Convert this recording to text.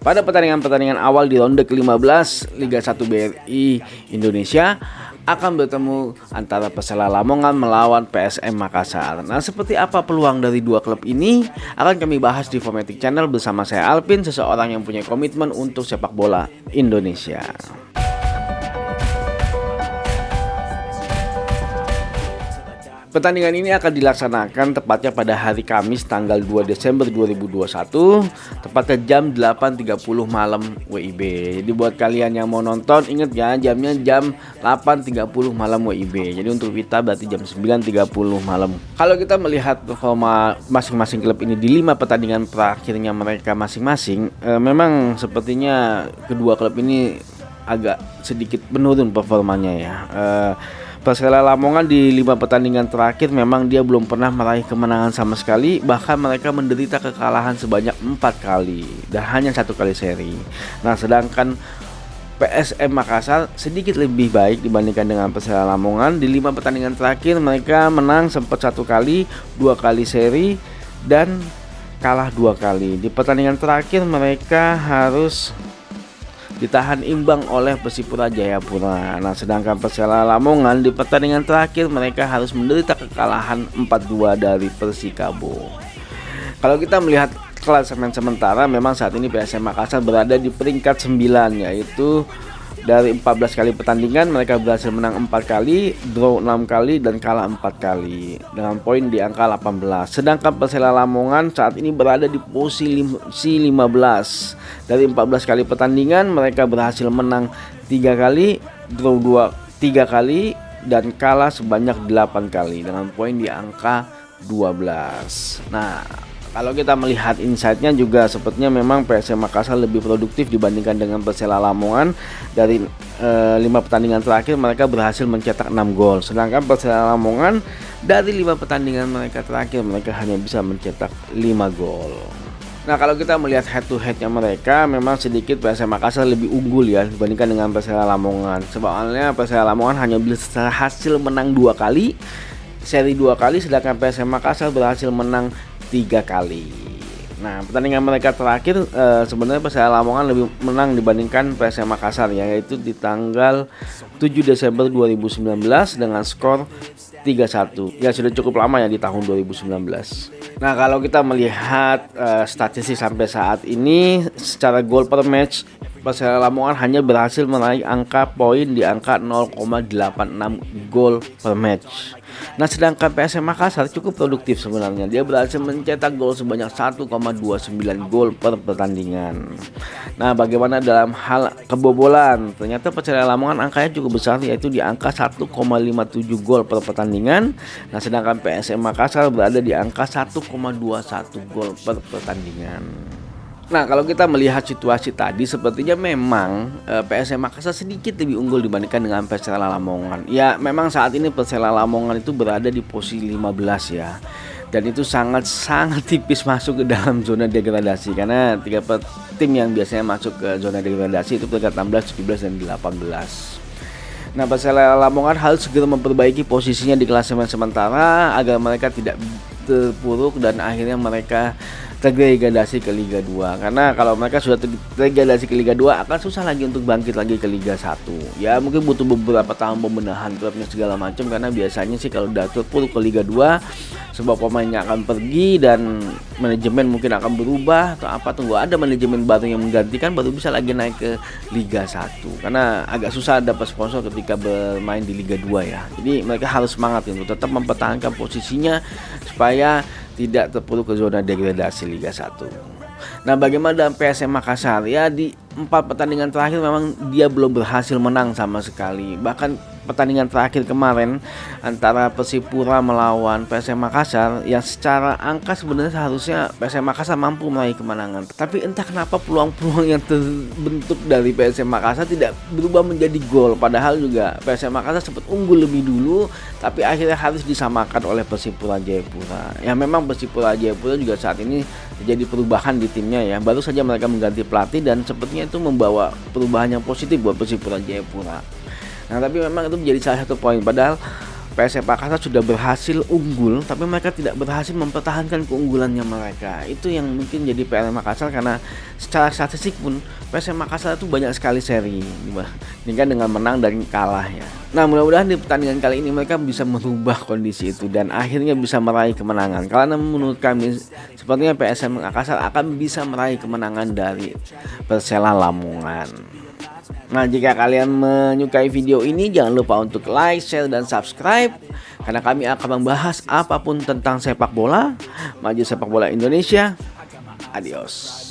Pada pertandingan-pertandingan awal di ronde ke-15 Liga 1 BRI Indonesia akan bertemu antara Persela Lamongan melawan PSM Makassar. Nah, seperti apa peluang dari dua klub ini akan kami bahas di Formatic Channel bersama saya Alvin, seseorang yang punya komitmen untuk sepak bola Indonesia. Pertandingan ini akan dilaksanakan tepatnya pada hari Kamis tanggal 2 Desember 2021, tepatnya jam 8.30 malam WIB. Jadi buat kalian yang mau nonton, ingat ya, jamnya jam 8.30 malam WIB. Jadi untuk Vita berarti jam 9.30 malam. Kalau kita melihat performa masing-masing klub ini di 5 pertandingan terakhirnya mereka masing-masing, memang sepertinya kedua klub ini agak sedikit menurun performanya ya. Persela Lamongan di 5 pertandingan terakhir memang dia belum pernah meraih kemenangan sama sekali, bahkan mereka menderita kekalahan sebanyak 4 kali dan hanya 1 kali seri. Nah, sedangkan PSM Makassar sedikit lebih baik dibandingkan dengan Persela Lamongan. Di 5 pertandingan terakhir mereka menang sempat 1 kali, 2 kali seri dan kalah 2 kali. Di pertandingan terakhir mereka harus ditahan imbang oleh Persipura Jayapura. Nah, sedangkan Persela Lamongan di pertandingan terakhir mereka harus menderita kekalahan 4-2 dari Persikabo. Kalau kita melihat klasemen sementara, memang saat ini PSM Makassar berada di peringkat 9, yaitu dari 14 kali pertandingan mereka berhasil menang 4 kali, draw 6 kali dan kalah 4 kali dengan poin di angka 18. Sedangkan Persela Lamongan saat ini berada di posisi 15. Dari 14 kali pertandingan mereka berhasil menang 3 kali, draw 3 kali dan kalah sebanyak 8 kali dengan poin di angka 12. Nah, kalau kita melihat insight-nya juga sepertinya memang PSM Makassar lebih produktif dibandingkan dengan Persela Lamongan. Dari 5 pertandingan terakhir mereka berhasil mencetak 6 gol. Sedangkan Persela Lamongan dari 5 pertandingan mereka terakhir mereka hanya bisa mencetak 5 gol. Nah, kalau kita melihat head to head-nya mereka, memang sedikit PSM Makassar lebih unggul ya dibandingkan dengan Persela Lamongan. Sebabnya Persela Lamongan hanya berhasil menang 2 kali, seri 2 kali, sedangkan PSM Makassar berhasil menang 3 kali. Nah, pertandingan mereka terakhir sebenarnya Persela Lamongan lebih menang dibandingkan PSM Makassar, yaitu di tanggal 7 Desember 2019 dengan skor 3-1. Ya, sudah cukup lama ya di tahun 2019. Nah, kalau kita melihat statistik sampai saat ini secara gol per match, Persela Lamongan hanya berhasil meraih angka poin di angka 0,86 gol per match. Nah, sedangkan PSM Makassar cukup produktif sebenarnya. Dia berhasil mencetak gol sebanyak 1,29 gol per pertandingan. Nah, bagaimana dalam hal kebobolan? Ternyata Persela Lamongan angkanya cukup besar, yaitu di angka 1,57 gol per pertandingan. Nah, sedangkan PSM Makassar berada di angka 1,21 gol per pertandingan. Nah, kalau kita melihat situasi tadi, sepertinya memang PSM Makassar sedikit lebih unggul dibandingkan dengan Persela Lamongan. Ya, memang saat ini Persela Lamongan itu berada di posisi 15 ya. Dan itu sangat tipis masuk ke dalam zona degradasi, karena 3 tim yang biasanya masuk ke zona degradasi itu peringkat 16, 17 dan 18. Nah, Persela Lamongan harus segera memperbaiki posisinya di klasemen sementara agar mereka tidak terpuruk dan akhirnya mereka terdegradasi ke Liga 2. Karena kalau mereka sudah terdegradasi ke Liga 2 akan susah lagi untuk bangkit lagi ke Liga 1. Ya, mungkin butuh beberapa tahun pembenahan klubnya segala macam, karena biasanya sih kalau udah terpuruk ke Liga 2 sebab pemainnya akan pergi dan manajemen mungkin akan berubah atau apa, tunggu ada manajemen baru yang menggantikan baru bisa lagi naik ke Liga 1. Karena agak susah dapat sponsor ketika bermain di Liga 2 ya. Jadi mereka harus semangat untuk tetap mempertahankan posisinya supaya tidak terpuruk ke zona degradasi Liga 1. Nah, bagaimana dengan PSM Makassar? Ya, di 4 pertandingan terakhir memang dia belum berhasil menang sama sekali. Bahkan pertandingan terakhir kemarin antara Persipura melawan PSM Makassar, yang secara angka sebenarnya seharusnya PSM Makassar mampu meraih kemenangan. Tapi entah kenapa peluang-peluang yang terbentuk dari PSM Makassar tidak berubah menjadi gol. Padahal juga PSM Makassar sempat unggul lebih dulu, tapi akhirnya harus disamakan oleh Persipura Jayapura. Ya, memang Persipura Jayapura juga saat ini terjadi perubahan di timnya ya. Baru saja mereka mengganti pelatih dan sepertinya itu membawa perubahan yang positif buat Persipura Jayapura. Nah, tapi memang itu menjadi salah satu poin. Padahal PSM Makassar sudah berhasil unggul, tapi mereka tidak berhasil mempertahankan keunggulannya mereka. Itu yang mungkin jadi PR Makassar, karena secara statistik pun PSM Makassar itu banyak sekali seri, ini kan dengan menang dan kalah ya. Nah, mudah-mudahan di pertandingan kali ini mereka bisa merubah kondisi itu dan akhirnya bisa meraih kemenangan. Karena menurut kami sepertinya PSM Makassar akan bisa meraih kemenangan dari Persela Lamongan. Nah, jika kalian menyukai video ini, jangan lupa untuk like, share, dan subscribe, karena kami akan membahas apapun tentang sepak bola, maju sepak bola Indonesia. Adios.